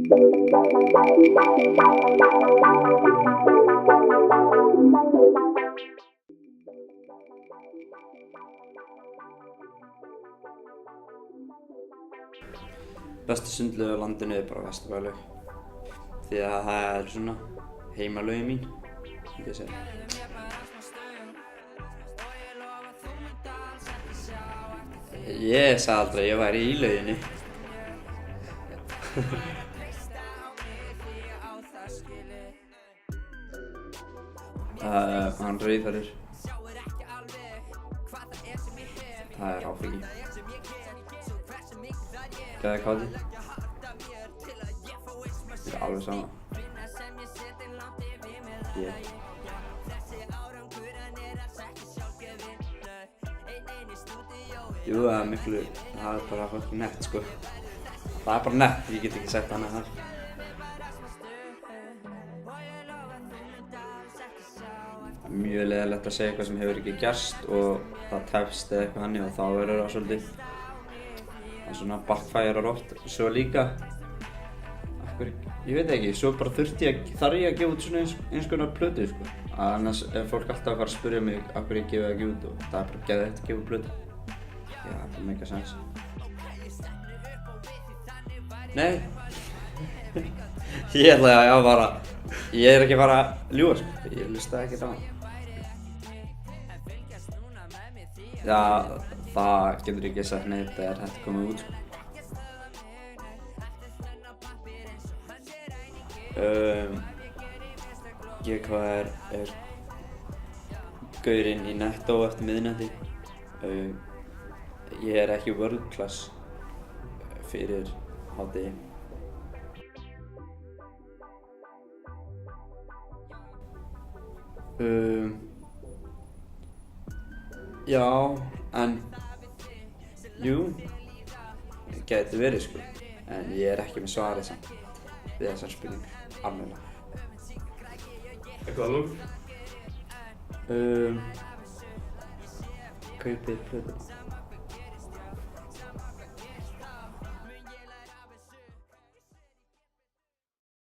Bestu sundlaug á landinu er bara Vesturbæjarlaug. Því að það er svona heimalaugin mín, myndi ég segja. Ég sagði aldrei að ég væri í lauginni. Hann rauðfærir. Það er áfengi. Hvað er káti? Það er alveg sama. Jú, það er miklu, það er bara fucking nett sko. Það er bara nett, ég get ekki sagt annað þar. Það er mjög leiðilegt að segja eitthvað sem hefur ekki gerst og það tefst eða eitthvað hannig og þá verður það svolítið. Það svona backfirear oft, svo líka, ég veit ekki, svo bara þarf ég að gefa út svona eins konar plötu sko. Annars er fólk alltaf að fara að spyrja mig af hverju ég gefi það ekki út og það er bara geðveikt að gefa út plötu. Já, það make sense. Nei, ég er ekki að fara að ljúga sko, ég hlusta ekkert á hann. Já, það getur ekki sagt neitt þegar þetta komið út sko. Hvað er gaurinn í Netto eftir miðnætti. Ég er ekki world class fyrir hádegi. Já, en jú, gæti verið sko, en ég er ekki með svarið samt við þessar spurningar, alveg. Eitthvað lúk? Kaupið plötu.